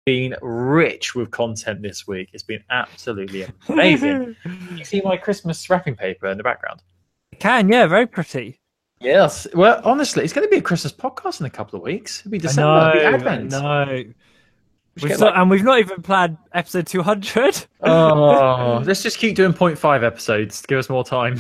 been rich with content this week. It's been absolutely amazing. You see my Christmas wrapping paper in the background? Yeah, very pretty. Yes. Well, honestly, it's going to be a Christmas podcast in a couple of weeks. It'll be December. It'll be Advent. No. We've not even planned episode 200. Oh, let's just keep doing 0.5 episodes to give us more time.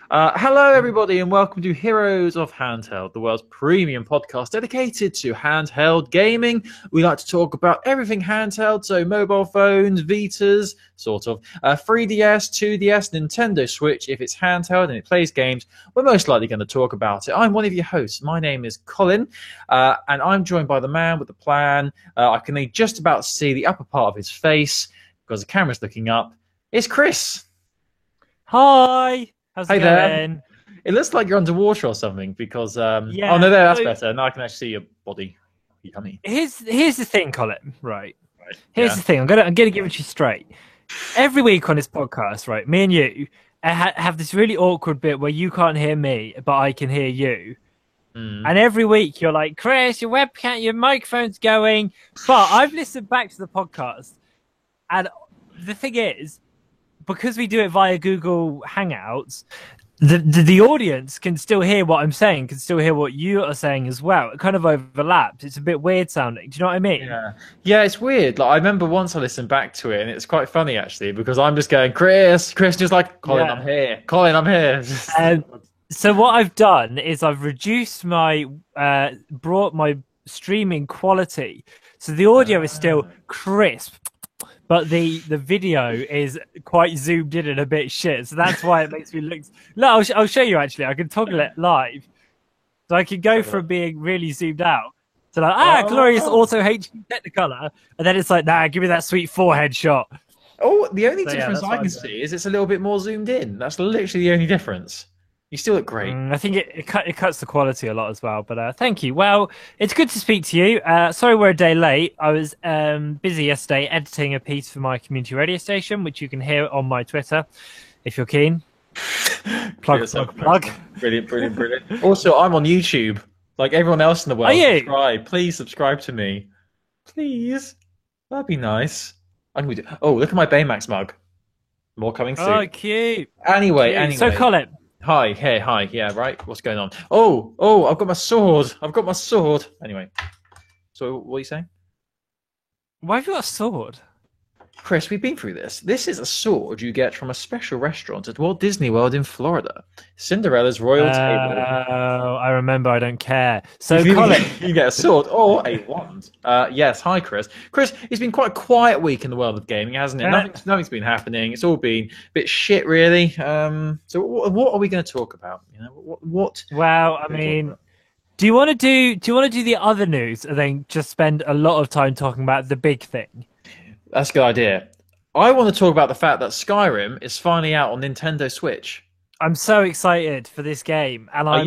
Hello, everybody, and welcome to Heroes of Handheld, the world's premium podcast dedicated to handheld gaming. We like to talk about everything handheld, so mobile phones, Vitas, sort of, 3DS, 2DS, Nintendo Switch. If it's handheld and it plays games, we're most likely going to talk about it. I'm one of your hosts. My name is Colin, and I'm joined by the man with the plan. I can just about see the upper part of his face because the camera's looking up. It's Chris. Hi. How's it going? There. It looks like you're underwater or something because yeah, oh no, that's better. Now I can actually see your body. Yummy. Here's the thing, Colin. Right. Here's the thing. I'm gonna give it to you straight. Every week on this podcast, right, me and you have this really awkward bit where you can't hear me, but I can hear you. And every week you're like, Chris, your webcam, your microphone's going. But I've listened back to the podcast, and the thing is, because we do it via Google Hangouts, the audience can still hear what I'm saying, can still hear what you are saying as well. It kind of overlaps. It's a bit weird sounding. Do you know what I mean? Yeah, it's weird. Like I remember once I listened back to it, and it's quite funny actually because I'm just going, Chris, just like, Colin, I'm here. Colin, I'm here. So what I've done is I've reduced brought my streaming quality, so the audio is still crisp. But the video is quite zoomed in and a bit shit, so that's why it makes me look. No, I'll show you actually. I can toggle it live, so I can go from being really zoomed out to like glorious auto HD Technicolor, and then it's like, nah, give me that sweet forehead shot. Oh, the only difference I can see is it's a little bit more zoomed in. That's literally the only difference. You still look great. I think it cuts the quality a lot as well. But thank you. Well, it's good to speak to you. Sorry we're a day late. I was busy yesterday editing a piece for my community radio station, which you can hear on my Twitter if you're keen. Plug. Brilliant. Also, I'm on YouTube, like everyone else in the world. Are you? Please subscribe to me. Please. That'd be nice. Oh, look at my Baymax mug. More coming soon. Oh, cute. Anyway. So, Colin. Hi. Yeah, right. What's going on? Oh, I've got my sword. Anyway, so what are you saying? Why have you got a sword? Chris, we've been through this. This is a sword you get from a special restaurant at Walt Disney World in Florida. Cinderella's Royal Table. Oh, I remember. I don't care. So, Colin, you get a sword or a wand. Yes. Hi, Chris. Chris, it's been quite a quiet week in the world of gaming, hasn't it? Nothing's been happening. It's all been a bit shit, really. So, what are we going to talk about? You know, what? Well, I mean, do you want to do the other news and then just spend a lot of time talking about the big thing? That's a good idea. I want to talk about the fact that Skyrim is finally out on Nintendo Switch. I'm so excited for this game, and have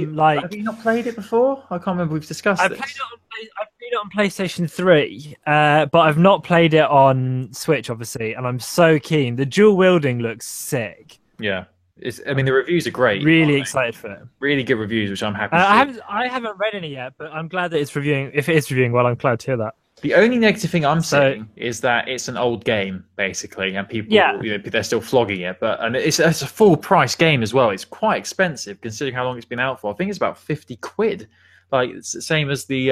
you not played it before? I can't remember. We've discussed this. I played it on PlayStation 3, but I've not played it on Switch, obviously, and I'm so keen. The dual wielding looks sick. Yeah. The reviews are great. Really excited for it. Really good reviews, which I'm happy to see. I haven't read any yet, but I'm glad that it's reviewing. If it is reviewing well, I'm glad to hear that. The only negative thing I'm seeing is that it's an old game, basically, and people, they're still flogging it. And it's a full price game as well. It's quite expensive considering how long it's been out for. I think it's about 50 quid. Like it's the same as the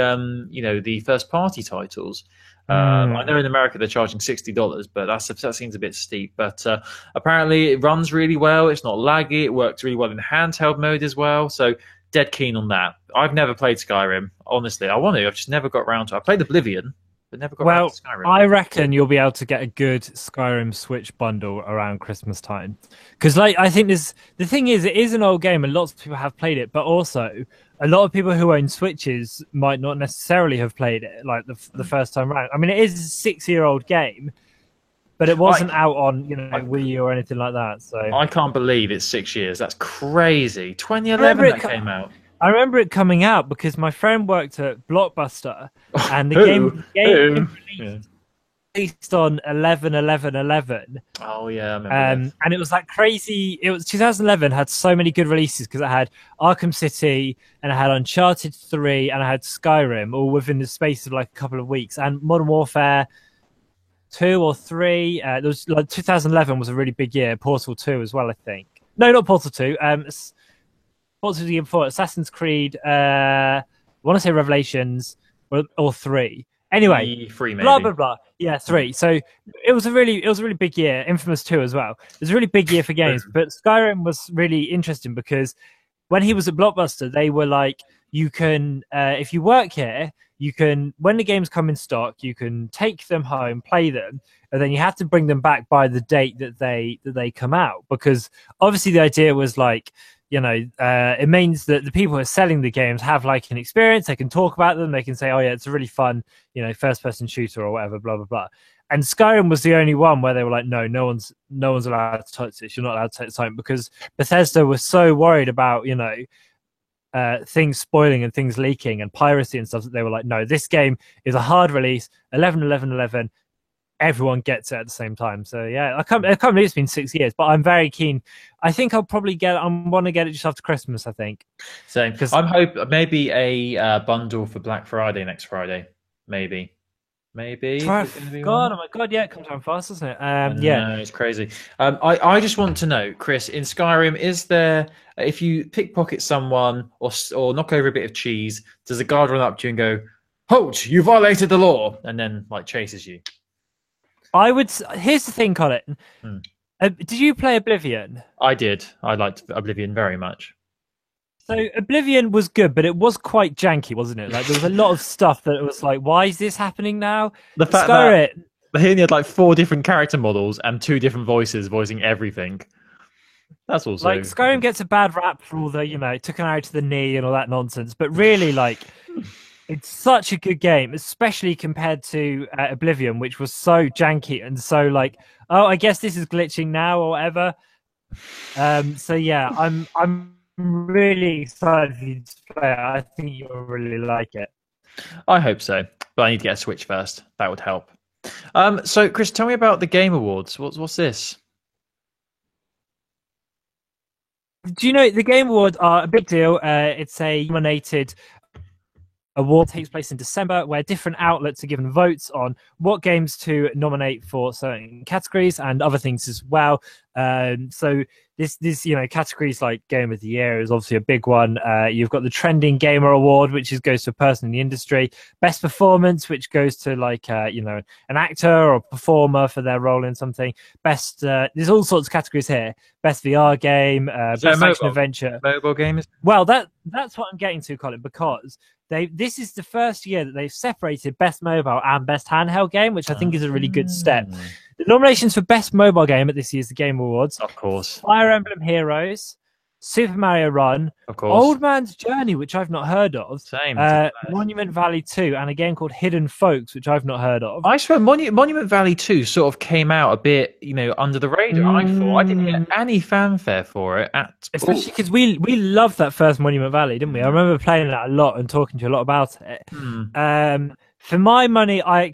the first party titles. I know in America they're charging $60, but that seems a bit steep. But apparently it runs really well. It's not laggy. It works really well in handheld mode as well. So dead keen on that. I've never played Skyrim. Honestly, I want to. I've just never got around to it. I played Oblivion, but never got around to Skyrim. I reckon you'll be able to get a good Skyrim Switch bundle around Christmas time. Because I think the thing is, it is an old game and lots of people have played it, but also a lot of people who own Switches might not necessarily have played it like the first time round. I mean, it is a 6-year-old game, but it wasn't out on Wii U or anything like that. So I can't believe it's 6 years. That's crazy. 2011 that came out. I remember it coming out because my friend worked at Blockbuster, and the game released. released on 11/11/11. Oh yeah, I remember and it was like crazy. It was 2011 had so many good releases because it had Arkham City and it had Uncharted 3 and I had Skyrim all within the space of like a couple of weeks, and Modern Warfare 2 or 3. There was like 2011 was a really big year. Portal 2 as well, I think. No, not Portal 2. Portal 2 the year before. Assassin's Creed. I want to say Revelations or 3. Anyway, 3 maybe. Blah blah blah. Yeah, 3. So it was a really big year. Infamous 2 as well. It was a really big year for games. But Skyrim was really interesting because when he was at Blockbuster, they were like, you can if you work here, you can, when the games come in stock, you can take them home, play them, and then you have to bring them back by the date that they come out. Because obviously the idea was like, it means that the people who are selling the games have like an experience. They can talk about them. They can say, oh yeah, it's a really fun, first person shooter or whatever, blah, blah, blah. And Skyrim was the only one where they were like, no one's allowed to touch this. You're not allowed to take the time, because Bethesda was so worried about, things spoiling and things leaking and piracy and stuff, that they were like, no, this game is a hard release, 11/11/11. Everyone gets it at the same time. So yeah, I can't believe it's been 6 years, but I'm very keen. I think I'll probably want to get it just after Christmas, I think. Same. Because I'm hoping maybe a bundle for Black Friday next Friday. Maybe. God, oh my God, yeah, it comes down fast, doesn't it? Yeah, it's crazy. I just want to know, Chris, in Skyrim, is there, if you pickpocket someone or knock over a bit of cheese, does a guard run up to you and go, "Halt! You violated the law," and then like chases you? Here's the thing, Colin. Did you play Oblivion? I did. I liked Oblivion very much. So Oblivion was good, but it was quite janky, wasn't it? Like there was a lot of stuff that it was like, why is this happening now? The fact that he only had like 4 different character models and 2 different voices voicing everything. That's also like Skyrim gets a bad rap for all the, it took an arrow to the knee and all that nonsense, but really like it's such a good game, especially compared to Oblivion, which was so janky and so like, oh, I guess this is glitching now or whatever. So yeah, I'm really excited for you to play it. I think you'll really like it. I hope so, but I need to get a Switch first. That would help. So Chris, tell me about the Game Awards. What's this? Do you know the Game Awards are a big deal? It's a nominated award, takes place in December, where different outlets are given votes on what games to nominate for certain categories and other things as well. So this categories like Game of the Year is obviously a big one. You've got the Trending Gamer Award, which goes to a person in the industry. Best Performance, which goes to like an actor or performer for their role in something. Best there's all sorts of categories here. Best VR game, best action adventure, mobile games. Well, that's what I'm getting to, Colin, because this is the first year that they've separated best mobile and best handheld game, which I think is a really good step. The nominations for best mobile game at this year's The Game Awards, of course, Fire Emblem Heroes, Super Mario Run, of course, Old Man's Journey, which I've not heard of, same, Monument Valley 2, and a game called Hidden Folks, which I've not heard of. I swear Monument Valley 2 sort of came out a bit, under the radar. I thought I didn't get any fanfare for it especially because we loved that first Monument Valley, didn't we? I remember playing that a lot and talking to you a lot about it. For my money, I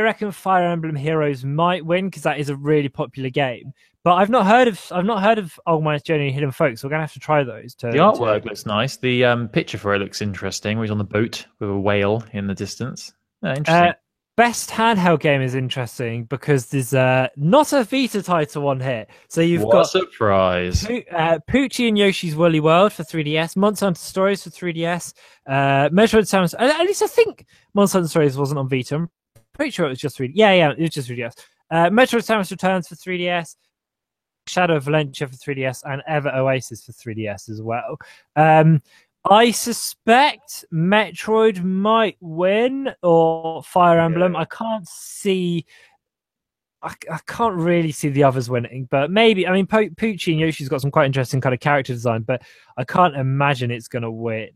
reckon Fire Emblem Heroes might win because that is a really popular game. But I've not heard of Old Man's Journey and Hidden Folks, so we're gonna have to try those. The artwork looks nice. The picture for it looks interesting. Where he's on the boat with a whale in the distance. Interesting. Best handheld game is interesting because there's not a Vita title on here. So you've got surprise. Poochie and Yoshi's Woolly World for 3DS, Monster Hunter Stories for 3DS, Metroid Samus. At least I think Monster Hunter Stories wasn't on Vita. I'm pretty sure it was just 3DS. Yeah, it was just 3DS. Metroid Samus Returns for 3DS, Shadow of Valentia for 3DS, and Ever Oasis for 3DS as well. I suspect Metroid might win or Fire Emblem. I can't really see the others winning, but maybe. I mean, Poochie and Yoshi's got some quite interesting kind of character design, but I can't imagine it's going to win.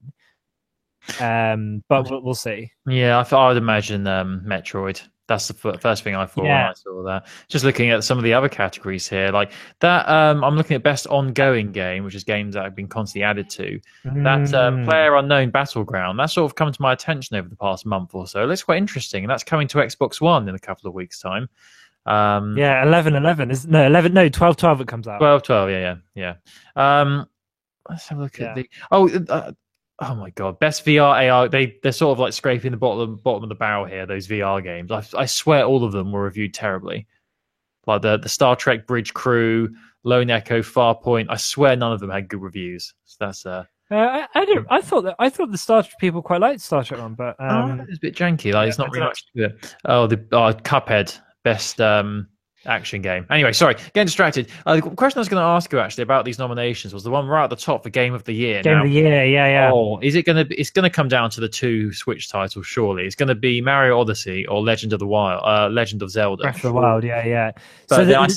But we'll see. Yeah, I would imagine Metroid. That's the first thing I thought when I saw that. Just looking at some of the other categories here, like that. I'm looking at best ongoing game, which is games that have been constantly added to. That PlayerUnknown Battleground, that's sort of come to my attention over the past month or so. It looks quite interesting, and that's coming to Xbox One in a couple of weeks' time. 11/11 is 12/12 it comes out. 12/12, yeah. Let's have a look at the oh my god, best VR AR. They're sort of like scraping the bottom of the barrel here. Those VR games, I swear all of them were reviewed terribly. Like the Star Trek Bridge Crew, Lone Echo, Farpoint. I swear none of them had good reviews. So that's I thought the Star Trek people quite liked Star Trek one, but it's a bit janky. Like it's not really much to it. Oh, the Cuphead, best action game. Anyway, sorry, getting distracted. The question I was going to ask you actually about these nominations was the one right at the top for Game of the Year. Game of the Year, yeah. Oh, is it going to be? It's going to come down to the two Switch titles, surely. It's going to be Mario Odyssey or Legend of Zelda. Breath of the Wild, yeah. But I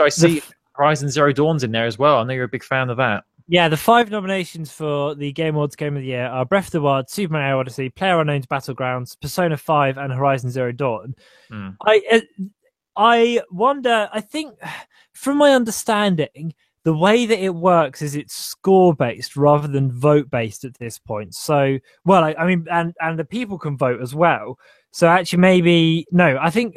see Horizon Zero Dawn's in there as well. I know you're a big fan of that. Yeah, the 5 nominations for the Game Awards Game of the Year are Breath of the Wild, Super Mario Odyssey, PlayerUnknown's Battlegrounds, Persona 5, and Horizon Zero Dawn. I wonder, I think, from my understanding, the way that it works is it's score-based rather than vote-based at this point. So, well, I mean, and the people can vote as well. So actually I think,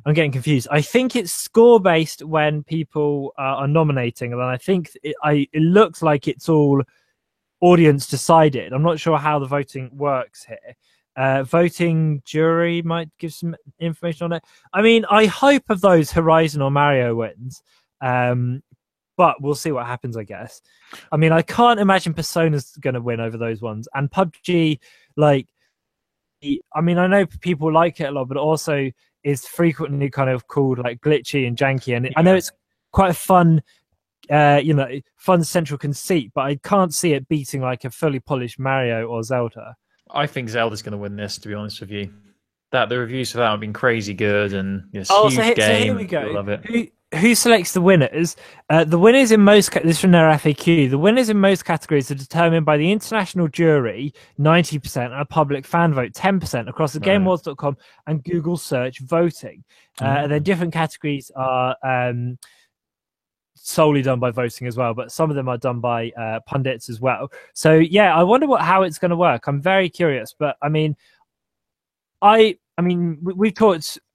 I'm getting confused. I think it's score-based when people are nominating, and I think it looks like it's all audience-decided. I'm not sure how the voting works here. Voting jury might give some information on it. I mean, I hope of those Horizon or Mario wins, but we'll see what happens, I guess. I mean, I can't imagine Persona's going to win over those ones. And PUBG, I know people like it a lot, but also is frequently kind of called like glitchy and janky. And I know it's quite a fun, fun central conceit, but I can't see it beating like a fully polished Mario or Zelda. I think Zelda's going to win this, to be honest with you. The reviews for that have been crazy good, and huge game. So here we go. Love it. Who selects the winners? The winners in most this is from their FAQ. The winners in most categories are determined by the international jury, 90%, and a public fan vote, 10%, across the GameAwards.com and Google search voting. Their different categories are solely done by voting as well, but some of them are done by pundits as well. So yeah, I wonder how it's going to work. I'm very curious, but I mean,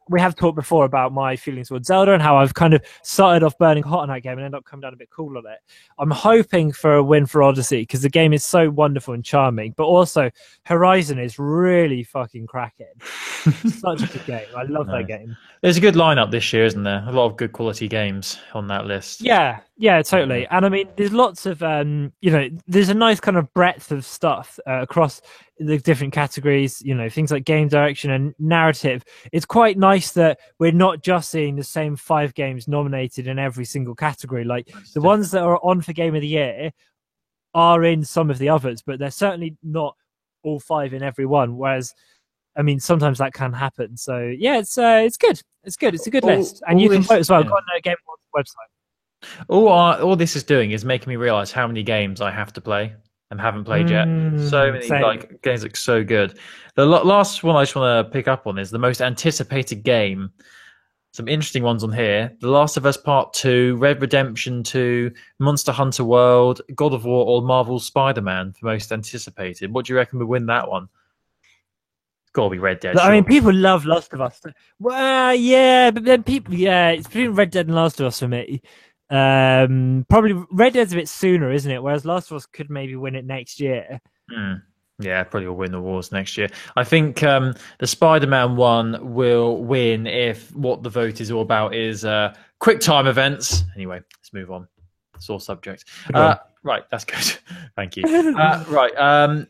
we have talked before about my feelings towards Zelda and how I've kind of started off burning hot on that game and ended up coming down a bit cool on it. I'm hoping for a win for Odyssey because the game is so wonderful and charming, but also Horizon is really fucking cracking. Such a good game. I love that game. There's a good lineup this year, isn't there? A lot of good quality games on that list. Yeah, totally. And I mean, there's lots of, there's a nice kind of breadth of stuff across the different categories, things like game direction and narrative. It's quite nice that we're not just seeing the same 5 games nominated in every single category. Like the ones that are on for Game of the Year are in some of the others, but they're certainly not all 5 in every one. Whereas, I mean, sometimes that can happen. So yeah, it's good. It's good. It's a good list, and you can vote as well. Go on the Game Awards website. All this is doing is making me realize how many games I have to play and haven't played yet. So many games look so good. The last one I just want to pick up on is the most anticipated game. Some interesting ones on here: The Last of Us Part 2, Red Redemption 2, Monster Hunter World, God of War, or Marvel's Spider-Man for most anticipated. What do you reckon would win that one? Gotta be Red Dead. I mean, people love Last of Us. Well, yeah, but then it's between Red Dead and Last of Us for me. Probably Red Dead's a bit sooner, isn't it? Whereas Last of Us could maybe win it next year. Yeah, probably will win the awards next year. I think the Spider-Man one will win if what the vote is all about is quick time events. Anyway, let's move on. Sore subject. Right, that's good. Thank you.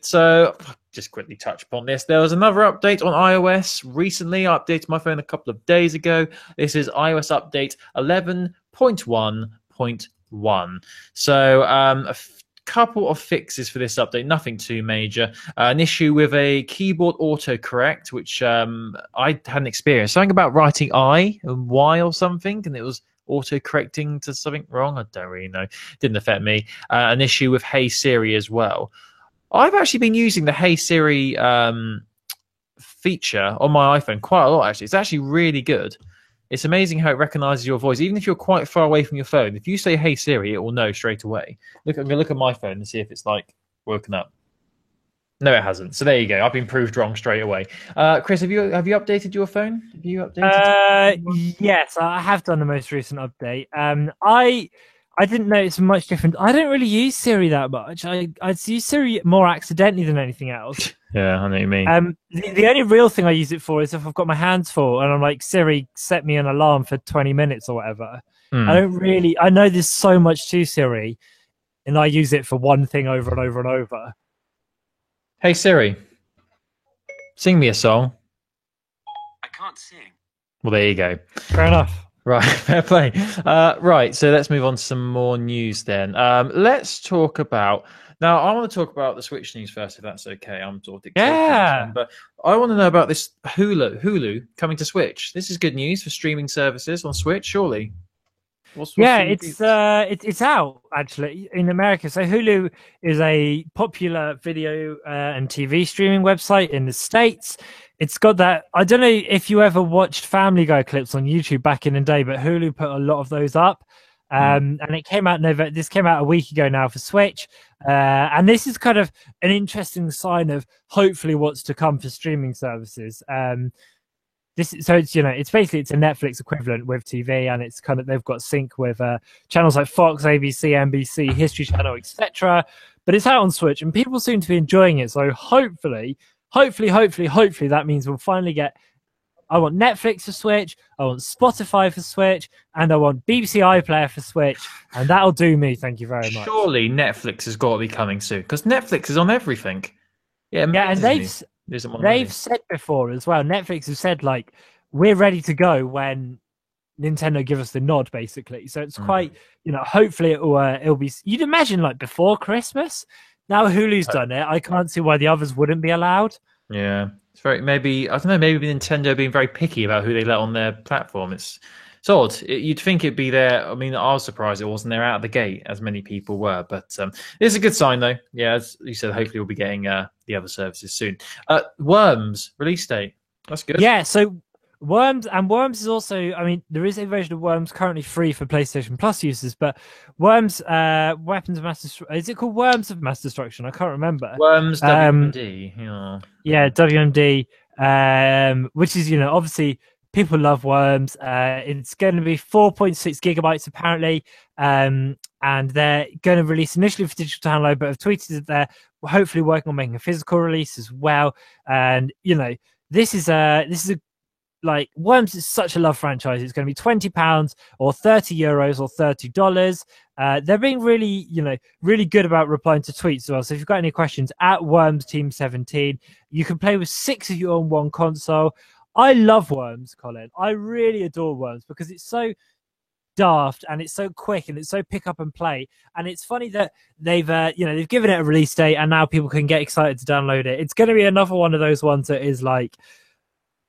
So just quickly touch upon this. There was another update on iOS recently. I updated my phone a couple of days ago. This is iOS update 11.1.1. So a couple of fixes for this update, nothing too major. An issue with a keyboard autocorrect, which I hadn't experienced. Something about writing I and Y or something, and it was auto-correcting to something wrong. I don't really know. Didn't affect me. An issue with Hey Siri as well. I've actually been using the Hey Siri feature on my iPhone quite a lot, actually. It's actually really good. It's amazing how it recognizes your voice, even if you're quite far away from your phone. If you say, "Hey Siri," it will know straight away. Look, I'm going to look at my phone and see if it's like woken up. No, it hasn't. So there you go. I've been proved wrong straight away. Chris, have you updated your phone? Have you updated? Yes, I have done the most recent update. I didn't notice much different. I don't really use Siri that much. I use Siri more accidentally than anything else. Yeah, I know what you mean. The only real thing I use it for is if I've got my hands full and I'm like, Siri, set me an alarm for 20 minutes or whatever. I know there's so much to Siri, and I use it for one thing over and over and over. Hey Siri, sing me a song. I can't sing. Well, there you go. Fair enough. Right, fair play. Right, so let's move on to some more news then. Let's talk about... Now, I want to talk about the Switch news first, if that's okay. I'm sort of dictating this one, but I want to know about this Hulu coming to Switch. This is good news for streaming services on Switch, surely. It's out actually in America. So Hulu is a popular video and TV streaming website in the States. It's got that. I don't know if you ever watched Family Guy clips on YouTube back in the day, but Hulu put a lot of those up. And it came out This came out a week ago now for Switch, and this is kind of an interesting sign of hopefully what's to come for streaming services. It's basically it's a Netflix equivalent with TV, and it's kind of they've got sync with channels like Fox, ABC, NBC, History Channel, etc. But it's out on Switch, and people seem to be enjoying it. So hopefully, that means we'll finally get. I want Netflix for Switch, I want Spotify for Switch, and I want BBC iPlayer for Switch, and that'll do me. Thank you very much. Surely Netflix has got to be coming soon because Netflix is on everything. And they've said before as well. Netflix has said like we're ready to go when Nintendo give us the nod, basically. So it's quite, hopefully it'll be. You'd imagine like before Christmas. Now Hulu's done it. I can't see why the others wouldn't be allowed. Yeah, it's very maybe Nintendo being very picky about who they let on their platform. It's odd. You'd think it'd be there. I mean, I was surprised it wasn't there out of the gate, as many people were. But it's a good sign, though. Yeah, as you said, hopefully we'll be getting the other services soon. Worms release date. That's good. Yeah, so Worms is also. I mean, there is a version of Worms currently free for PlayStation Plus users, but Worms Weapons of Mass Destruction. Is it called Worms of Mass Destruction? I can't remember. Worms WMD. Yeah, WMD. Which is obviously. People love Worms. It's going to be 4.6 gigabytes apparently, and they're going to release initially for digital download, but have tweeted that they're hopefully working on making a physical release as well. And this is like Worms is such a loved franchise. It's going to be £20 or €30 or $30. They're being really good about replying to tweets as well. So if you've got any questions at Worms Team 17, you can play with 6 of you on one console. I love Worms, Colin. I really adore Worms because it's so daft and it's so quick and it's so pick up and play. And it's funny that they've given it a release date and now people can get excited to download it. It's going to be another one of those ones that is like,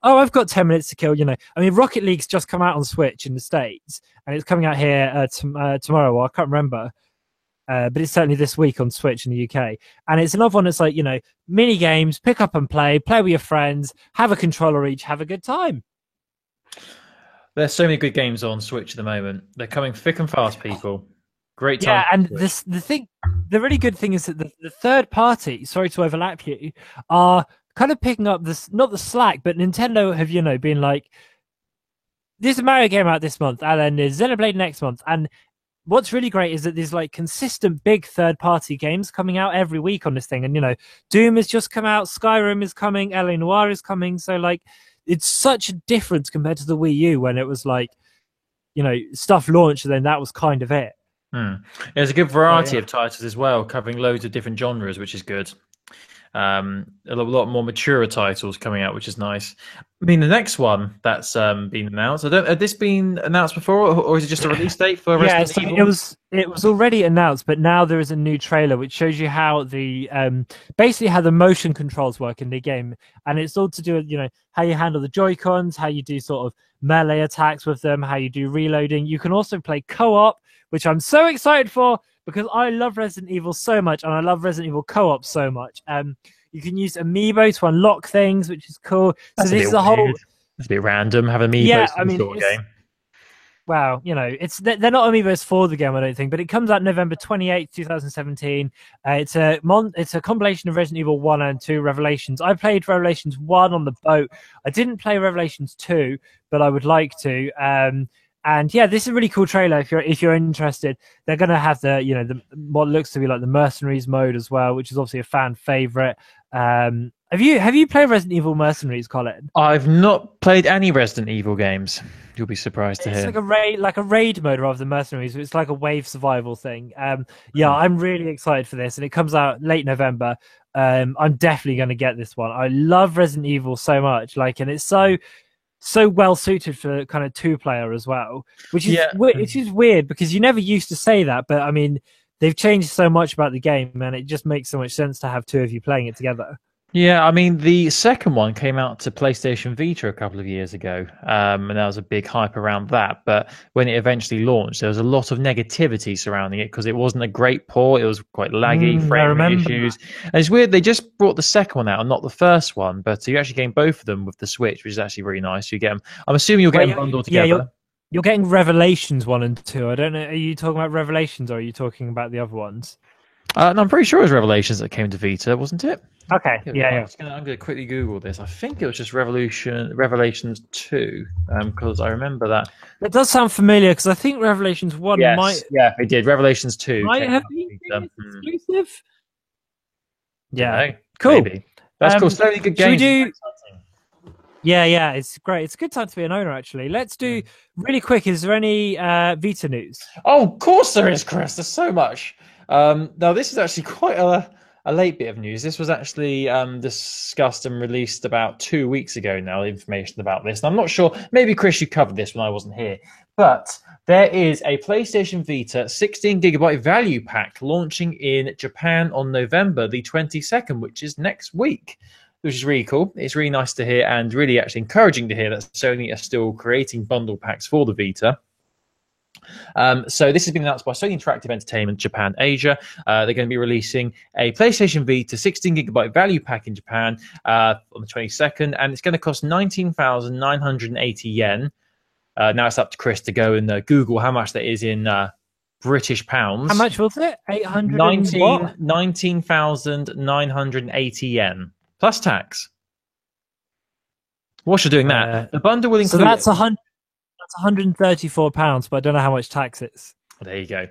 oh, I've got 10 minutes to kill. I mean, Rocket League's just come out on Switch in the States and it's coming out here tomorrow. Well, I can't remember. But it's certainly this week on Switch in the UK. And it's another one that's like, mini games, pick up and play with your friends, have a controller each, have a good time. There's so many good games on Switch at the moment. They're coming thick and fast, people. Great time. Yeah, and the really good thing is that the third party, sorry to overlap you, are kind of picking up this, not the slack, but Nintendo have, been like, there's a Mario game out this month, and then there's Xenoblade next month, and what's really great is that there's like consistent big third-party games coming out every week on this thing. And, Doom has just come out, Skyrim is coming, LA Noire is coming. So like, it's such a difference compared to the Wii U when it was like, stuff launched and then that was kind of it. There's a good variety of titles as well, covering loads of different genres, which is good. A lot more mature titles coming out, which is nice. I mean, the next one that's been announced, had this been announced before, or is it just a release date for Resident Evil? It was already announced, but now there is a new trailer which shows you how the basically how the motion controls work in the game, and it's all to do with how you handle the Joy-Cons, how you do sort of melee attacks with them, how you do reloading. You can also play co-op, which I'm so excited for because I love Resident Evil so much, and I love Resident Evil co-op so much. You can use Amiibo to unlock things, which is cool. That's so this is a whole. It's a bit random. Have Amiibos in the sort of game. Wow, they're not Amiibos for the game, I don't think, but it comes out November 28th, 2017. It's a compilation of Resident Evil 1 and 2 Revelations. I played Revelations 1 on the boat. I didn't play Revelations 2, but I would like to. And yeah, this is a really cool trailer. If you're interested, they're going to have the what looks to be like the Mercenaries mode as well, which is obviously a fan favorite. Have you played Resident Evil Mercenaries, Colin? I've not played any Resident Evil games. You'll be surprised to hear. It's like a raid mode rather than Mercenaries. It's like a wave survival thing. I'm really excited for this, and it comes out late November. I'm definitely going to get this one. I love Resident Evil so much, and it's so well suited for kind of 2-player as well, which is weird because you never used to say that, but I mean they've changed so much about the game, and it just makes so much sense to have 2 of you playing it together. Yeah, I mean, the second one came out to PlayStation Vita a couple of years ago, and there was a big hype around that. But when it eventually launched, there was a lot of negativity surrounding it because it wasn't a great port. It was quite laggy, frame rate issues. And it's weird, they just brought the second one out and not the first one, but you actually gain both of them with the Switch, which is actually really nice. You get them. I'm assuming you'll get them bundled together. Yeah, you're getting Revelations 1 and 2. I don't know, are you talking about Revelations or are you talking about the other ones? No, I'm pretty sure it was Revelations that came to Vita, wasn't it? Okay, yeah. I'm going to quickly Google this. I think it was just Revelations 2, because I remember that. It does sound familiar, because I think Revelations 1 might... Yeah, it did. Revelations 2 might have been exclusive. Yeah, cool. Maybe. That's cool. So good games. Yeah, it's great. It's a good time to be an owner, actually. Let's do, really quick, is there any Vita news? Oh, of course there is, Chris. There's so much. Now, this is actually quite a late bit of news. This was actually discussed and released about 2 weeks ago now, the information about this. And I'm not sure, maybe, Chris, you covered this when I wasn't here. But there is a PlayStation Vita 16GB value pack launching in Japan on November the 22nd, which is next week, which is really cool. It's really nice to hear and really actually encouraging to hear that Sony are still creating bundle packs for the Vita. So this has been announced by Sony Interactive Entertainment Japan Asia. They're going to be releasing a PlayStation Vita 16GB value pack in Japan on the 22nd, and it's going to cost 19,980 yen. Now it's up to Chris to go and Google how much that is in British pounds. How much was it? 19,980 yen plus tax. Whilst you're doing that, the bundle will include. So that's 134 pounds, but I don't know how much tax it's. There you go.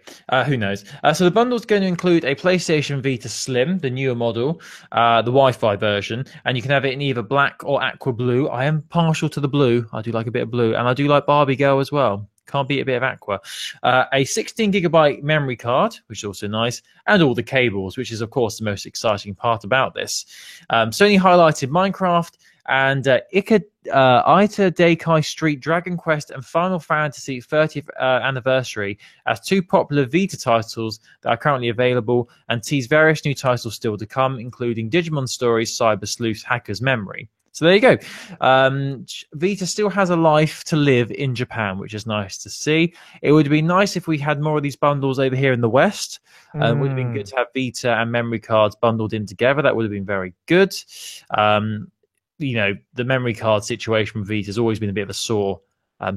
Who knows? So the bundle is going to include a PlayStation Vita Slim, the newer model, the Wi-Fi version, and you can have it in either black or aqua blue. I am partial to the blue. I do like a bit of blue, and I do like Barbie Girl as well. Can't beat a bit of aqua. A 16GB memory card, which is also nice, and all the cables, which is, of course, the most exciting part about this. Sony highlighted Minecraft and Ita Daikai Street, Dragon Quest, and Final Fantasy 30th anniversary as 2 popular Vita titles that are currently available, and tease various new titles still to come, including Digimon Stories, Cyber Sleuth, Hacker's Memory. So there you go. Vita still has a life to live in Japan, which is nice to see. It would be nice if we had more of these bundles over here in the West. It would have been good to have Vita and memory cards bundled in together. That would have been very good. The memory card situation with Vita has always been a bit of a sore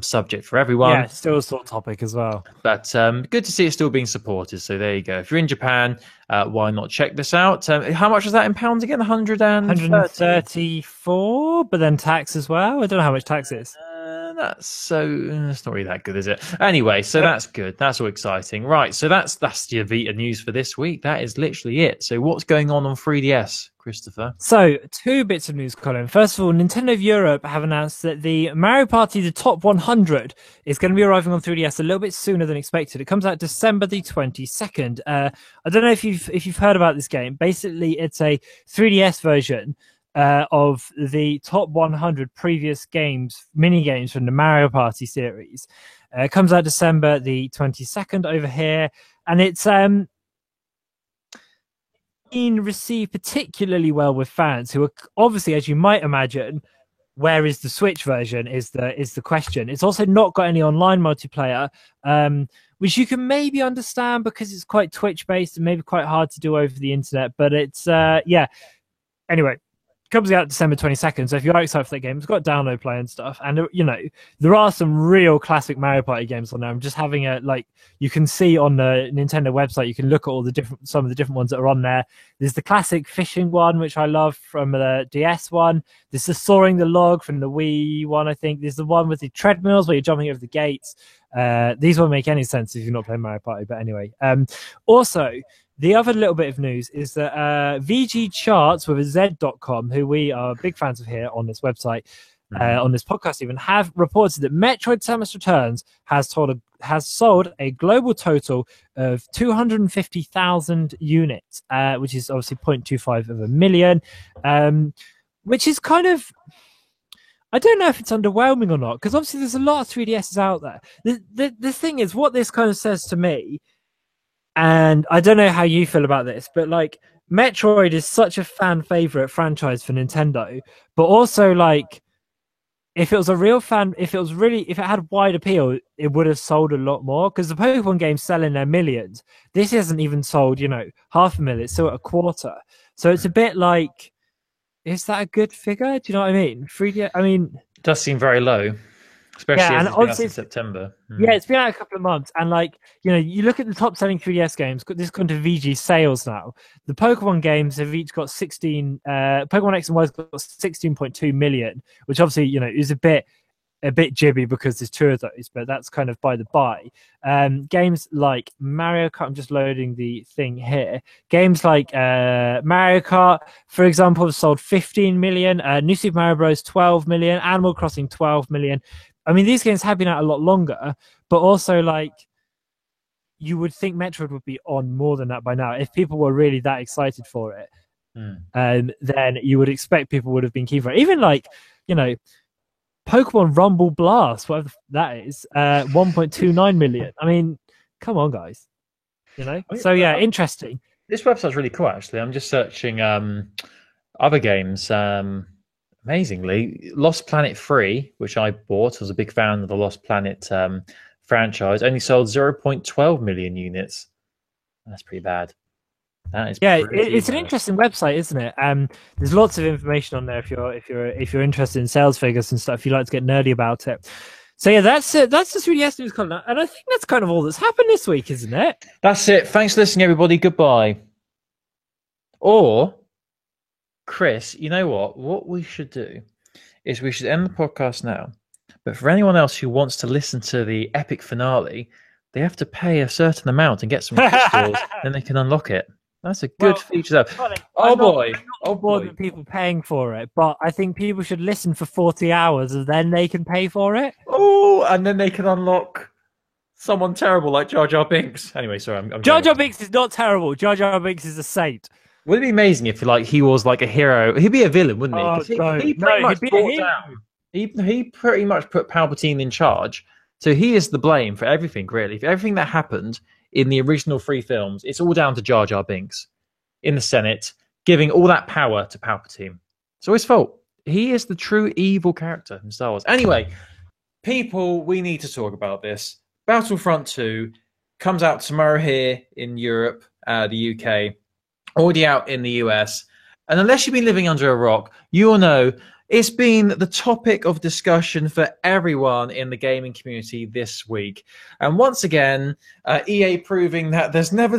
subject for everyone. Yeah, still a sore topic as well. But good to see it still being supported. So there you go. If you're in Japan, why not check this out? How much was that in pounds again? 134, but then tax as well. I don't know how much tax it is. It's not really that good, is it? Anyway, so that's good. That's all exciting. Right, so that's your Vita news for this week. That is literally it. So what's going on 3DS, Christopher? So 2 bits of news, Colin. First of all, Nintendo of Europe have announced that the Mario Party The Top 100 is going to be arriving on 3DS a little bit sooner than expected. It comes out December the 22nd. I don't know if you've heard about this game. Basically, it's a 3DS version of the top 100 previous mini games from the Mario Party series. It comes out December the 22nd over here, and it's been received particularly well with fans who are obviously, as you might imagine, where is the Switch version is the question. It's also not got any online multiplayer, which you can maybe understand because it's quite Twitch based and maybe quite hard to do over the internet, but it's Anyway, comes out December 22nd. So if you are excited for that game, it's got download play and stuff. And there are some real classic Mario Party games on there. I'm just having you can see on the Nintendo website, you can look at some of the different ones that are on there. There's the classic fishing one, which I love, from the DS one. There's the soaring the log from the Wii one, I think. There's the one with the treadmills where you're jumping over the gates. These won't make any sense if you're not playing Mario Party, but anyway. Also, the other little bit of news is that VG Charts with a Z.com, who we are big fans of here on this website, on this podcast even, have reported that Metroid Samus Returns has sold a global total of 250,000 units, which is obviously 0.25 of a million, which is kind of... I don't know if it's underwhelming or not, because obviously there's a lot of 3DSs out there. The thing is, what this kind of says to me, and I don't know how you feel about this, but like, Metroid is such a fan favorite franchise for Nintendo, but also like, if it was a real fan, if it had wide appeal, it would have sold a lot more, because the Pokemon game's selling their millions. This hasn't even sold, 500,000. It's still at a quarter. So it's a bit like, is that a good figure? Do you know what I mean? 3D, I mean, it does seem very low. Especially as it's been out in September. Yeah, it's been out a couple of months. And you look at the top selling 3DS games, this has gone to VG sales now. The Pokemon games have each got 16, Pokemon X and Y's got 16.2 million, which obviously, is a bit jibby because there's two of those, but that's kind of by the by. Games like Mario Kart, I'm just loading the thing here. Games like Mario Kart, for example, have sold 15 million. New Super Mario Bros. 12 million. Animal Crossing 12 million. I mean, these games have been out a lot longer, but also you would think Metroid would be on more than that by now. If people were really that excited for it, then you would expect people would have been keen for it. Even Pokemon Rumble Blast, whatever that is, 1.29 million. I mean, come on, guys. So yeah, interesting. This website's really cool, actually. I'm just searching other games. Amazingly, Lost Planet 3, which I bought, I was a big fan of the Lost Planet franchise, only sold 0.12 million units. That's pretty bad. That is it's an interesting website, isn't it? There's lots of information on there if you're interested in sales figures and stuff. If you like to get nerdy about it. So yeah, that's the 3DS news, Colin, and I think that's kind of all that's happened this week, isn't it? That's it. Thanks for listening, everybody. Goodbye. Or, Chris, you know what? What we should do is we should end the podcast now. But for anyone else who wants to listen to the epic finale, they have to pay a certain amount and get some crystals, then they can unlock it. That's a good feature. I'm not more than people paying for it, but I think people should listen for 40 hours and then they can pay for it. Oh, and then they can unlock someone terrible like Jar Jar Binks. Anyway, sorry, I'm Jar Jar Binks is not terrible. Jar Jar Binks is a saint. Wouldn't it be amazing if he was like a hero? He'd be a villain, wouldn't he? He pretty much put Palpatine in charge. So he is the blame for everything, really. For everything that happened in the original 3 films, it's all down to Jar Jar Binks in the Senate, giving all that power to Palpatine. It's all his fault. He is the true evil character in Star Wars. Anyway, people, we need to talk about this. Battlefront 2 comes out tomorrow here in Europe, the UK, already out in the US. And unless you've been living under a rock, you all know it's been the topic of discussion for everyone in the gaming community this week. And once again, EA proving that there's never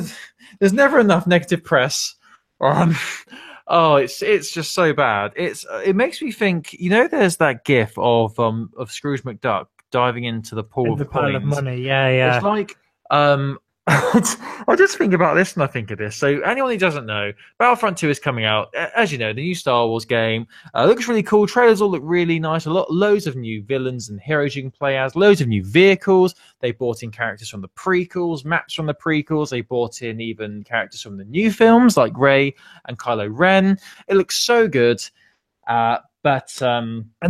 enough negative press on. Oh, it's just so bad. It makes me think. There's that GIF of Scrooge McDuck diving into the pool of pile of money. Yeah. It's like I just think about this and I think of this. So anyone who doesn't know, Battlefront 2 is coming out. As you know, the new Star Wars game looks really cool. Trailers all look really nice. Loads of new villains and heroes you can play as. Loads of new vehicles. They brought in characters from the prequels, maps from the prequels. They brought in even characters from the new films like Rey and Kylo Ren. It looks so good. And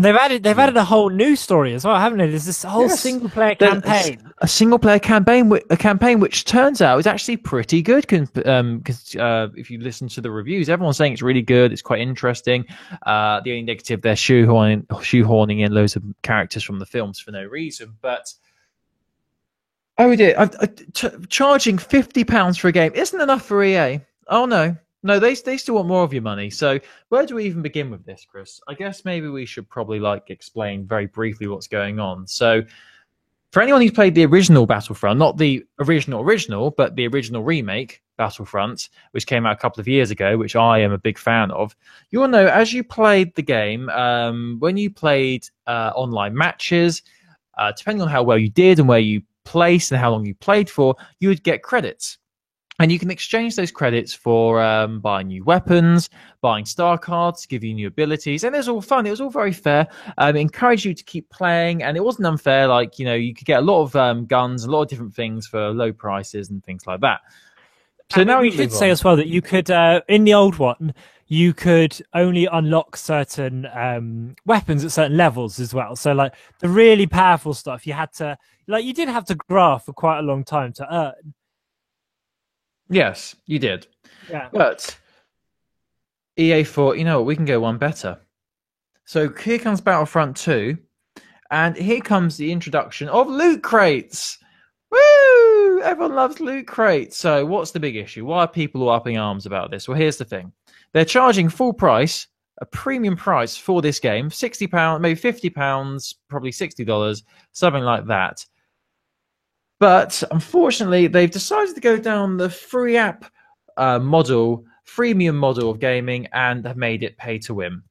they've added a whole new story as well, haven't they? There's this whole single player campaign. A single player campaign, which turns out is actually pretty good. Because if you listen to the reviews, everyone's saying it's really good. It's quite interesting. The only negative, they're shoehorning in loads of characters from the films for no reason. But oh dear, charging £50 for a game isn't enough for EA. Oh no. No, they still want more of your money. So where do we even begin with this, Chris? I guess maybe we should probably explain very briefly what's going on. So for anyone who's played the original Battlefront, not the original, but the original remake Battlefront, which came out a couple of years ago, which I am a big fan of, you'll know as you played the game, when you played online matches, depending on how well you did and where you placed and how long you played for, you would get credits. And you can exchange those credits for buying new weapons, buying star cards, give you new abilities. And it was all fun. It was all very fair. It encouraged you to keep playing. And it wasn't unfair. You could get a lot of guns, a lot of different things for low prices and things like that. So now we should say as well that you could, in the old one, you could only unlock certain weapons at certain levels as well. So the really powerful stuff, you had to, you did have to graft for quite a long time to earn. Yes, you did. Yeah. But EA thought, you know what, we can go one better. So here comes Battlefront 2, and here comes the introduction of loot crates. Woo! Everyone loves loot crates. So what's the big issue? Why are people all upping arms about this? Well, here's the thing. They're charging full price, a premium price for this game, £60, maybe £50, probably $60, something like that. But unfortunately, they've decided to go down the free app model, freemium model of gaming, and have made it pay to win.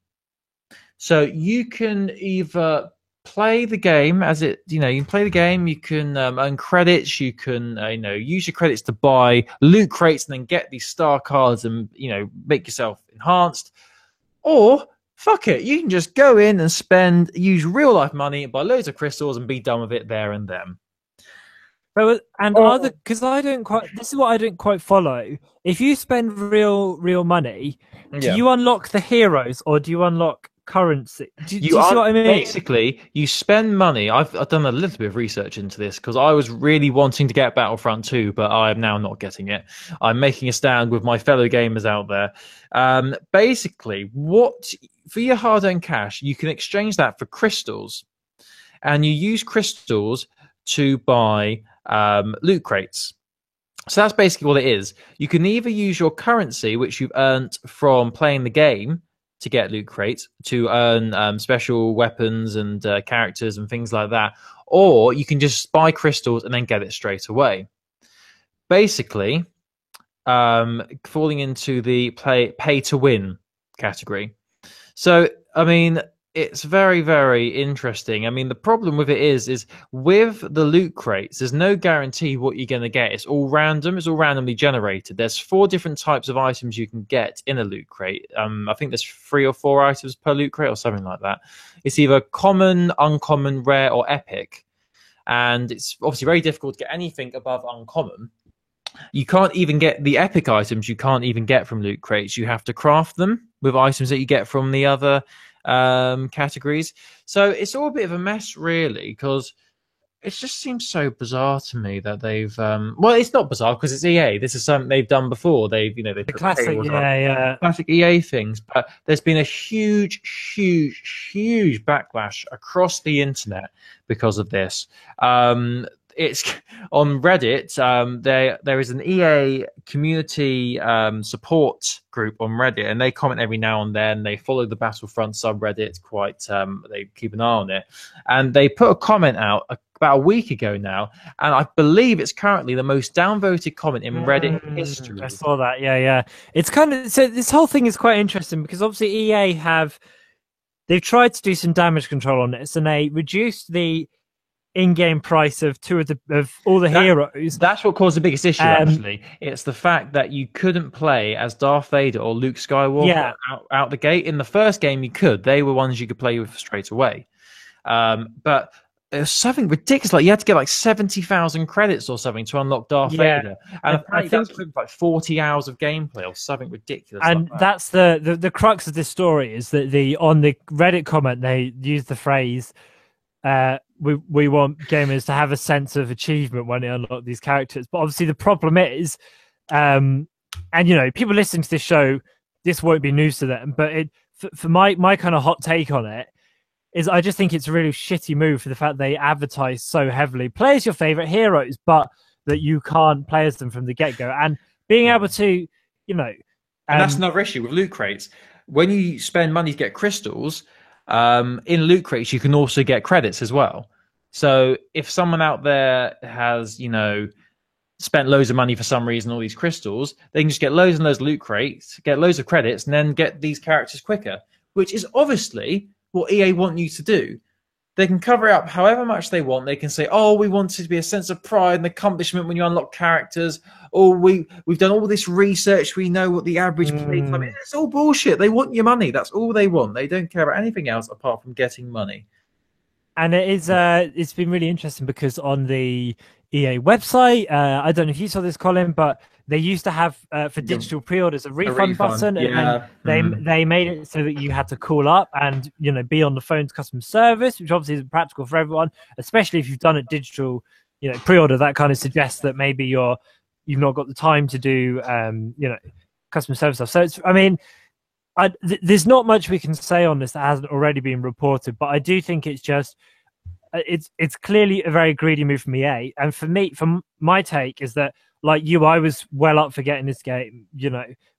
So you can either play the game as it, you can play the game, you can earn credits, you can, use your credits to buy loot crates and then get these star cards and, make yourself enhanced. Or, fuck it, you can just go in and use real life money, buy loads of crystals and be done with it there and then. Because this is what I don't quite follow. If you spend real money, do you unlock the heroes or do you unlock currency? Do you see what I mean? Basically, you spend money. I've done a little bit of research into this because I was really wanting to get Battlefront 2, but I am now not getting it. I'm making a stand with my fellow gamers out there. Basically, for your hard-earned cash, you can exchange that for crystals, and you use crystals to buy loot crates. So that's basically what it is. You can either use your currency, which you've earned from playing the game, to get loot crates, to earn special weapons and characters and things like that, or you can just buy crystals and then get it straight away. Basically, falling into the pay to win category. So, I mean, it's very, very interesting. I mean, the problem with it is with the loot crates, there's no guarantee what you're going to get. It's all random. It's all randomly generated. There's 4 different types of items you can get in a loot crate. I think there's 3 or 4 items per loot crate or something like that. It's either common, uncommon, rare, or epic. And it's obviously very difficult to get anything above uncommon. You can't even get the epic items you can't even get from loot crates. You have to craft them with items that you get from the other categories. So it's all a bit of a mess, really, because it just seems so bizarre to me that they've well, it's not bizarre because it's EA. This is something they've done before. They've the classic classic EA things. But there's been a huge backlash across the internet because of this. It's on Reddit. There is an EA community support group on Reddit, and they comment every now and then. They follow the Battlefront subreddit quite. They keep an eye on it, and they put a comment out about a week ago now, and I believe it's currently the most downvoted comment in Reddit history. I saw that. Yeah. It's kind of so. This whole thing is quite interesting because obviously EA they've tried to do some damage control on this, and they reduced the in-game price of all the heroes. That's what caused the biggest issue, actually. It's the fact that you couldn't play as Darth Vader or Luke Skywalker out the gate. In the first game, you could. They were ones you could play with straight away. But it was something ridiculous. Like you had to get 70,000 credits or something to unlock Darth Vader. And I think that's 40 hours of gameplay or something ridiculous. And that's the crux of this story is that on the Reddit comment, they used the phrase, we want gamers to have a sense of achievement when they unlock these characters. But obviously the problem is, and people listening to this show, this won't be news to them, but for my kind of hot take on it is I just think it's a really shitty move for the fact they advertise so heavily. Play as your favorite heroes, but that you can't play as them from the get-go. And being able to, And that's another issue with loot crates. When you spend money to get crystals, in loot crates, you can also get credits as well. So if someone out there has, spent loads of money for some reason, all these crystals, they can just get loads and loads of loot crates, get loads of credits, and then get these characters quicker, which is obviously what EA want you to do. They can cover it up however much they want. They can say, oh, we want it to be a sense of pride and accomplishment when you unlock characters. Or we've done all this research. We know what the average play time is. It's all bullshit. They want your money. That's all they want. They don't care about anything else apart from getting money. And it is, it's been really interesting because on the EA website, I don't know if you saw this, Colin, but they used to have for digital pre-orders a refund button, yeah. and they made it so that you had to call up and be on the phone's customer service, which obviously isn't practical for everyone, especially if you've done it digital, pre-order. That kind of suggests that maybe you've not got the time to do customer service stuff. So there's not much we can say on this that hasn't already been reported, but I do think it's just it's clearly a very greedy move from EA. And for me, from my take, is that, like you, I was well up for getting this game,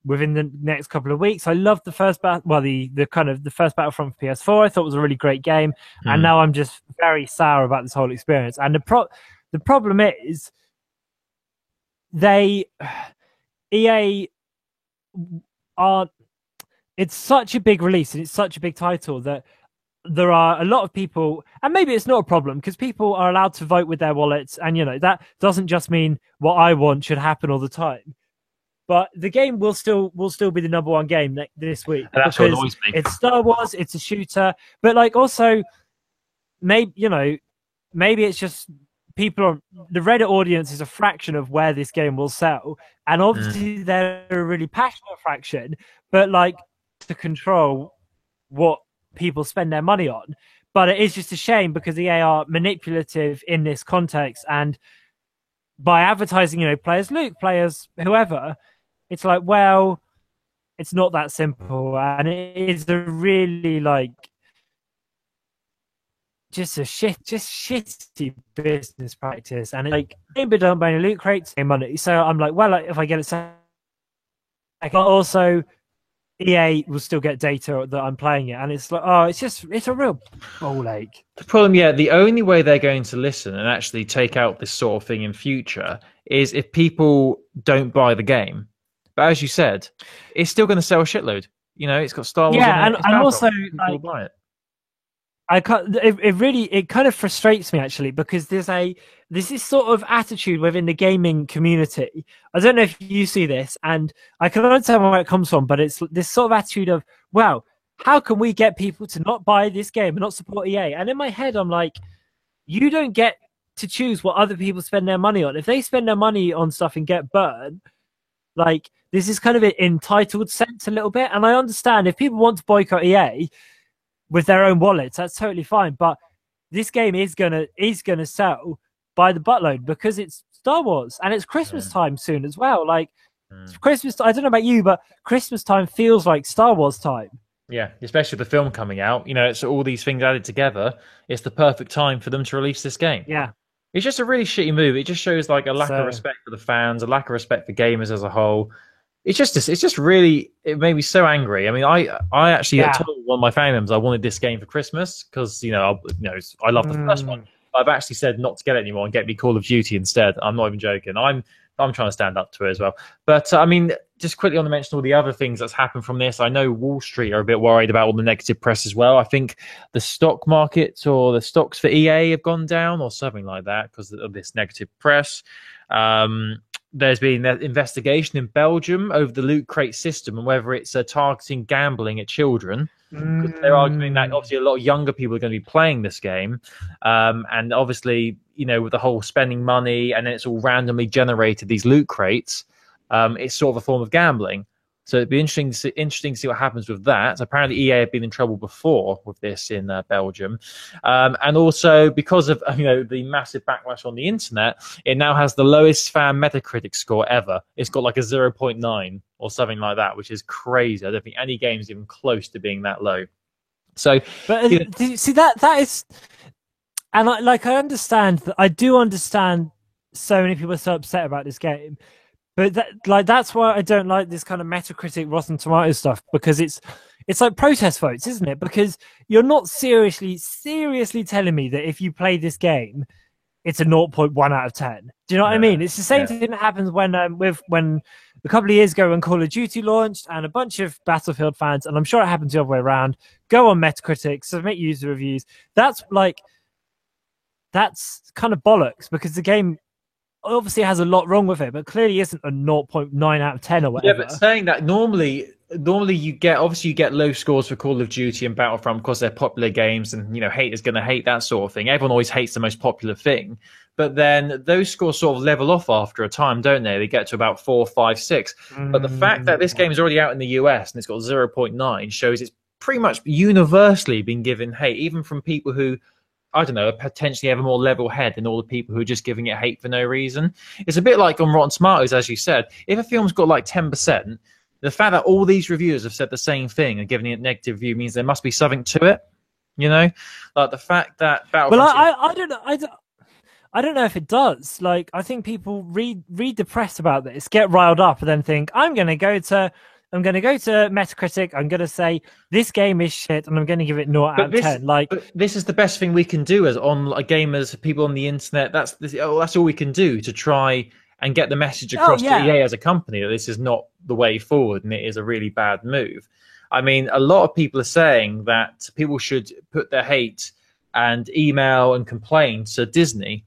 within the next couple of weeks. I loved the first the first Battlefront for PS4. I thought it was a really great game. And now I'm just very sour about this whole experience. And the problem is EA aren't, it's such a big release and it's such a big title that there are a lot of people, and maybe it's not a problem because people are allowed to vote with their wallets, and that doesn't just mean what I want should happen all the time. But the game will still be the number one game this week. And that's what annoys me. It's Star Wars, it's a shooter, but also maybe it's just the Reddit audience is a fraction of where this game will sell, and obviously they're a really passionate fraction, but to control what people spend their money on. But it is just a shame because EA are manipulative in this context, and by advertising, players Luke, players whoever, it's well, it's not that simple, and it is a really just shitty business practice. And maybe don't buy any loot crates, save money. So I'm if I get it, but also EA will still get data that I'm playing it, and it's it's a real ball ache. The problem, the only way they're going to listen and actually take out this sort of thing in future is if people don't buy the game. But as you said, it's still going to sell a shitload. It's got Star Wars. Yeah, in it. And also people will buy it. It kind of frustrates me actually, because there's this sort of attitude within the gaming community. I don't know if you see this, and I can understand where it comes from, but it's this sort of attitude of, well, how can we get people to not buy this game and not support EA? And in my head, I'm like, you don't get to choose what other people spend their money on. If they spend their money on stuff and get burned, this is kind of an entitled sense a little bit. And I understand if people want to boycott EA with their own wallets, that's totally fine. But this game is gonna sell by the buttload because it's Star Wars and it's Christmas time soon as well. Christmas, I don't know about you, but Christmas time feels like Star Wars time. Yeah, especially with the film coming out. It's all these things added together. It's the perfect time for them to release this game. Yeah. It's just a really shitty move. It just shows a lack of respect for the fans, a lack of respect for gamers as a whole. It's just really, it made me so angry. I mean, I actually told one of my family members I wanted this game for Christmas because I love the first one. I've actually said not to get it anymore and get me Call of Duty instead. I'm not even joking. I'm trying to stand up to it as well. But I mean, just quickly on to mention all the other things that's happened from this. I know Wall Street are a bit worried about all the negative press as well. I think the stock market or the stocks for EA have gone down or something like that because of this negative press. There's been an investigation in Belgium over the loot crate system and whether it's targeting gambling at children. Because they're arguing that obviously a lot of younger people are going to be playing this game. And obviously, with the whole spending money and then it's all randomly generated, these loot crates, it's sort of a form of gambling. So it'd be interesting to see what happens with that. Apparently, EA have been in trouble before with this in Belgium, and also because of the massive backlash on the internet, it now has the lowest fan Metacritic score ever. It's got a 0.9 or something like that, which is crazy. I don't think any game is even close to being that low. So, but see that is, and I understand that. I do understand so many people are so upset about this game. But that's why I don't like this kind of Metacritic Rotten Tomatoes stuff, because it's like protest votes, isn't it? Because you're not seriously telling me that if you play this game, it's a 0.1 out of 10. Do you know what I mean? It's the same thing that happens when when a couple of years ago when Call of Duty launched and a bunch of Battlefield fans, and I'm sure it happens the other way around, go on Metacritic, submit user reviews. That's kind of bollocks, because the game obviously has a lot wrong with it, but clearly isn't a 0.9 out of 10 or whatever. Yeah, but saying that, normally you get low scores for Call of Duty and Battlefront because they're popular games, and haters going to hate that sort of thing. Everyone always hates the most popular thing, but then those scores sort of level off after a time, don't they? They get to about 4, 5, 6. But the fact that this game is already out in the US and it's got 0.9 shows it's pretty much universally been given hate, even from people who, I don't know, potentially have a more level head than all the people who are just giving it hate for no reason. It's a bit like on Rotten Tomatoes, as you said. If a film's got like 10%, the fact that all these reviewers have said the same thing and given it a negative review means there must be something to it. Like the fact that Battlefront. Well, I don't know if it does. Like, I think people read the press about this, get riled up, and then think, I'm going to go to Metacritic. I'm going to say this game is shit, and I'm going to give it 0 out of 10. But this is the best thing we can do as gamers, people on the internet. That's all we can do to try and get the message across to EA as a company that this is not the way forward, and it is a really bad move. I mean, a lot of people are saying that people should put their hate and email and complain to Disney,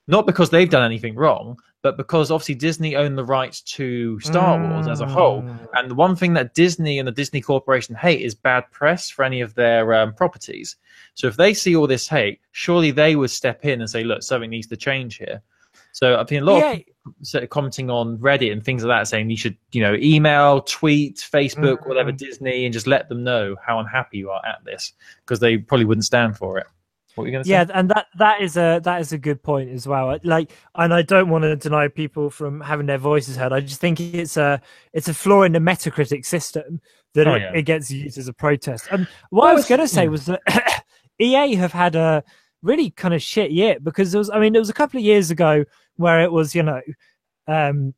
not because they've done anything wrong, but because obviously Disney own the rights to Star Wars as a whole. And the one thing that Disney and the Disney Corporation hate is bad press for any of their properties. So if they see all this hate, surely they would step in and say, look, something needs to change here. So I've seen a lot of people commenting on Reddit and things like that, saying you should, email, tweet, Facebook, whatever, Disney, and just let them know how unhappy you are at this, because they probably wouldn't stand for it. What are you going to say? Yeah, and that is a good point as well. Like, and I don't want to deny people from having their voices heard. I just think it's a flaw in the Metacritic system that it gets used as a protest. And what I was going to say was that EA have had a really kind of shit year, because there was a couple of years ago where it was,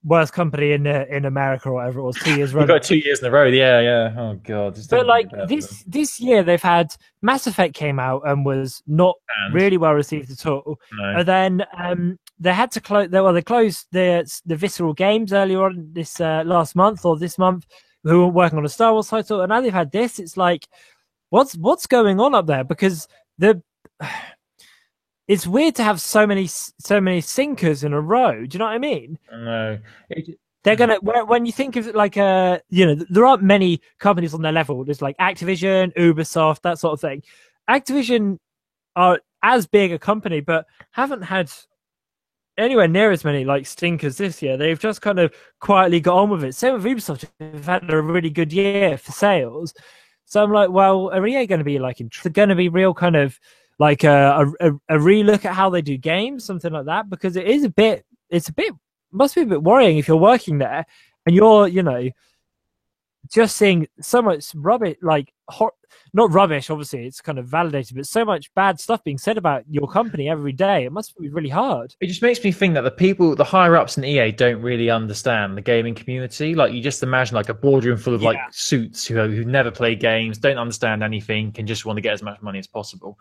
worst company in America or whatever it was, 2 years running. We've got 2 years in a row, yeah. Oh god! But like this year, they've had Mass Effect came out and was not really well received at all. No. And then they had to close. They closed the Visceral Games earlier on this last month or this month, who were working on a Star Wars title, and now they've had this. It's like, what's going on up there? Because it's weird to have so many sinkers in a row. Do you know what I mean? No. They're gonna, when you think of it like there aren't many companies on their level. There's like Activision, Ubisoft, that sort of thing. Activision are as big a company, but haven't had anywhere near as many like stinkers this year. They've just kind of quietly got on with it. Same with Ubisoft. They've had a really good year for sales. So I'm like, well, are EA going to be like, going to be real kind of like a relook at how they do games, something like that? Because must be a bit worrying if you're working there and you're, just seeing so much rubbish, like not rubbish, obviously it's kind of validated, but so much bad stuff being said about your company every day. It must be really hard. It just makes me think that the higher ups in EA don't really understand the gaming community. Like, you just imagine like a boardroom full of like suits who never play games, don't understand anything, can just want to get as much money as possible.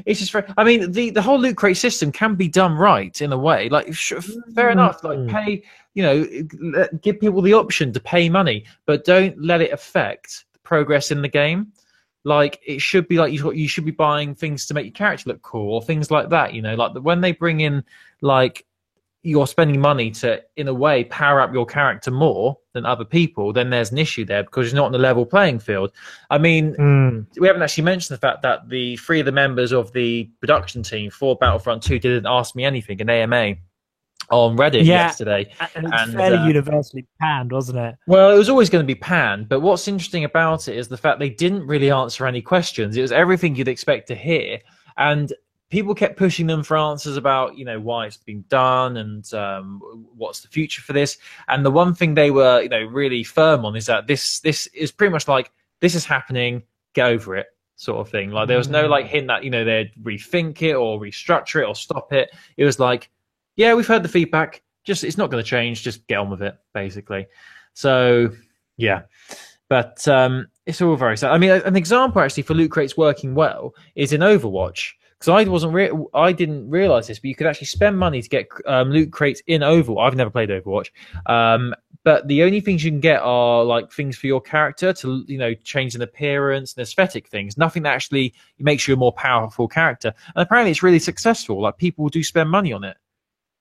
It's just the whole loot crate system can be done right in a way. Like, fair enough, like pay, give people the option to pay money, but don't let it affect the progress in the game. Like, it should be like you should be buying things to make your character look cool or things like that. Like when they bring in, like, you're spending money to, in a way, power up your character more than other people, then there's an issue there because you're not on a level playing field. I mean, we haven't actually mentioned the fact that the 3 of the members of the production team for Battlefront 2 didn't ask me anything, an AMA on Reddit yesterday. And it's fairly universally panned, wasn't it? Well, it was always going to be panned, but what's interesting about it is the fact they didn't really answer any questions. It was everything you'd expect to hear, and people kept pushing them for answers about, why it's been done and what's the future for this. And the one thing they were, really firm on is that this is pretty much like, this is happening, get over it, sort of thing. Like, there was no like hint that, they'd rethink it or restructure it or stop it. It was like, yeah, we've heard the feedback. just it's not going to change. Just get on with it, basically. So yeah, but it's all very sad. I mean, an example actually for loot crates working well is in Overwatch. Because I didn't realize this, but you could actually spend money to get loot crates in Overwatch. I've never played Overwatch, but the only things you can get are like things for your character to, change an appearance and aesthetic things. Nothing that actually makes you a more powerful character. And apparently, it's really successful. Like people do spend money on it.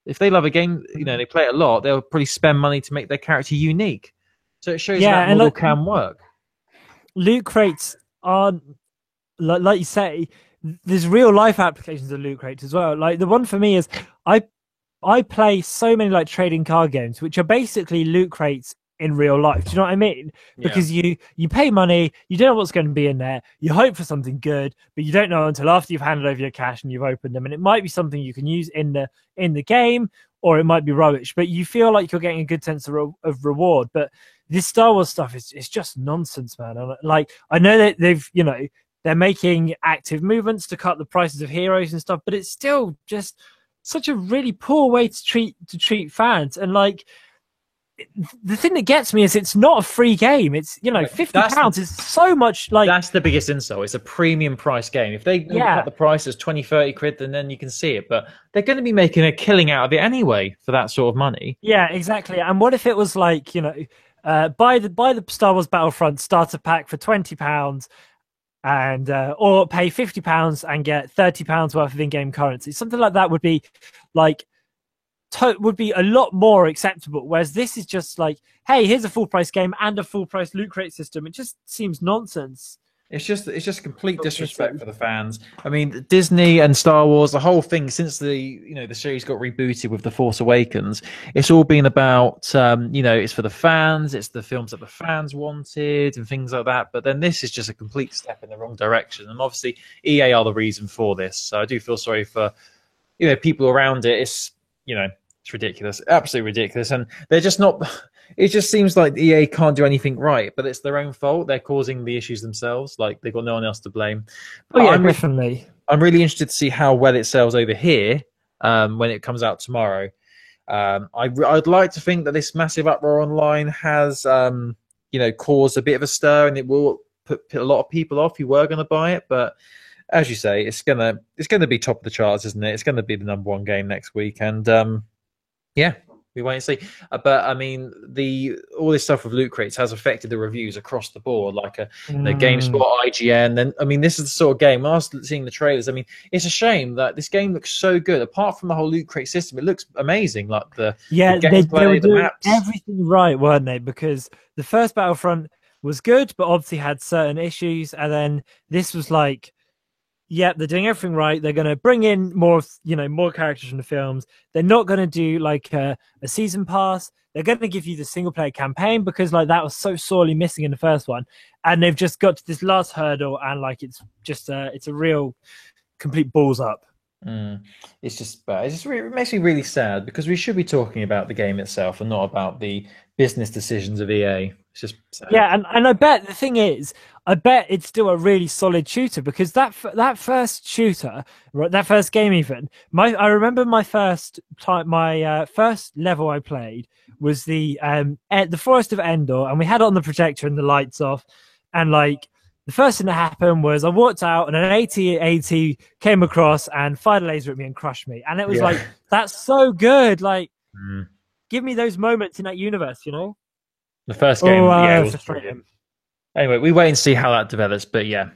If they love a game, they play it a lot. They'll probably spend money to make their character unique. So it shows that model can work. Loot crates are, like you say, there's real life applications of loot crates as well. Like the one for me is I play so many like trading card games, which are basically loot crates in real life. Do you know what I mean? Because you pay money, you don't know what's going to be in there. You hope for something good, but you don't know until after you've handed over your cash and you've opened them. And it might be something you can use in the game, or it might be rubbish. But you feel like you're getting a good sense of reward. But this Star Wars stuff is just nonsense, man. And like I know that they're making active movements to cut the prices of heroes and stuff, but it's still just such a really poor way to treat fans. And like the thing that gets me is it's not a free game. It's £50 is so much. Like that's the biggest insult. It's a premium price game. If they cut the price as 20-30 quid, then you can see it. But they're going to be making a killing out of it anyway for that sort of money. Yeah, exactly. And what if it was like buy the Star Wars Battlefront starter pack for £20. And or pay £50 and get £30 worth of in-game currency. Something like that would be would be a lot more acceptable. Whereas this is just like, hey, here's a full price game and a full price loot crate system. It just seems nonsense. It's just complete disrespect for the fans. I mean, Disney and Star Wars, the whole thing since the series got rebooted with The Force Awakens, it's all been about it's for the fans, it's the films that the fans wanted and things like that. But then this is just a complete step in the wrong direction, and obviously EA are the reason for this. So I do feel sorry for people around it. It's it's ridiculous, absolutely ridiculous, and they're just not. It just seems like EA can't do anything right, but it's their own fault. They're causing the issues themselves. Like they've got no one else to blame. Definitely. I'm really interested to see how well it sells over here when it comes out tomorrow. I'd like to think that this massive uproar online has caused a bit of a stir, and it will put a lot of people off who were going to buy it. But as you say, it's gonna be top of the charts, isn't it? It's going to be the number 1 game next week, and we wait and see. But I mean, all this stuff with loot crates has affected the reviews across the board, like GameSpot, IGN. And I mean, this is the sort of game. When I was seeing the trailers, I mean, it's a shame that this game looks so good. Apart from the whole loot crate system, it looks amazing. Like the gameplay, they were doing maps, everything right, weren't they? Because the first Battlefront was good, but obviously had certain issues, and then this was like, they're doing everything right. They're going to bring in more characters from the films. They're not going to do like a season pass. They're going to give you the single player campaign because like that was so sorely missing in the first one. And they've just got to this last hurdle, and like it's just it's a real complete balls up. It's just bad. It makes me really sad because we should be talking about the game itself and not about the business decisions of EA. It's just sad. Yeah, and I bet the thing is, I bet it's still a really solid shooter because that first shooter, that first game even. I remember my first level I played was the Forest of Endor, and we had it on the projector and the lights off, and like the first thing that happened was I walked out and an AT-AT came across and fired a laser at me and crushed me, and it was like that's so good. Like, give me those moments in that universe, The first game, was frustrating. Anyway, we wait and see how that develops. But yeah,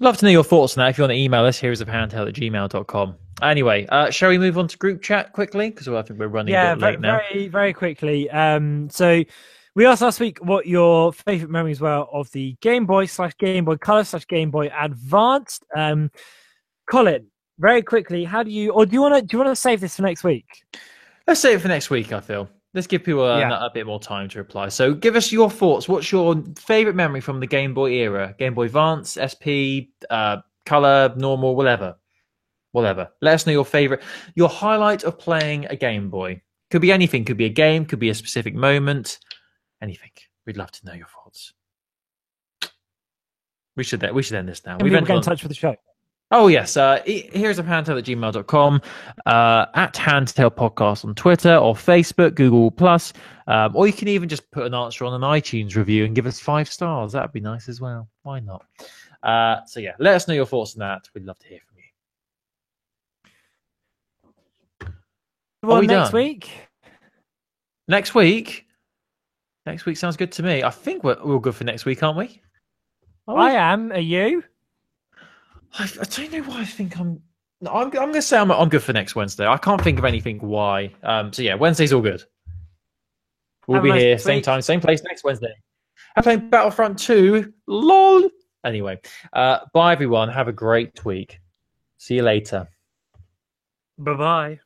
love to know your thoughts on that. If you want to email us, heroesofhandheld@gmail.com. Anyway, shall we move on to group chat quickly? Because I think we're running a bit late now. Very, very quickly. So we asked last week what your favourite memories were of the Game Boy / Game Boy Color / Game Boy Advanced. Colin, very quickly, do you want to save this for next week? Let's save it for next week, I feel. Let's give people a bit more time to reply. So give us your thoughts. What's your favourite memory from the Game Boy era? Game Boy Advance, SP, Color, normal, whatever. Let us know your favourite, your highlight of playing a Game Boy. Could be anything. Could be a game. Could be a specific moment. Anything. We'd love to know your thoughts. We should end this now. We've get in touch with the show. Oh, yes. Here's a handtail at gmail.com, at Handtail Podcast on Twitter or Facebook, Google Plus, or you can even just put an answer on an iTunes review and give us 5 stars. That'd be nice as well. Why not? So, yeah, let us know your thoughts on that. We'd love to hear from you. Well, next week? Next week? Next week sounds good to me. I think we're all good for next week, aren't we? I am. Are you? I don't know why I think I'm going to say I'm good for next Wednesday. I can't think of anything why. So yeah, Wednesday's all good. We'll be here, same time, same place next Wednesday. I'm playing Battlefront 2. LOL. Anyway, bye everyone. Have a great week. See you later. Bye-bye.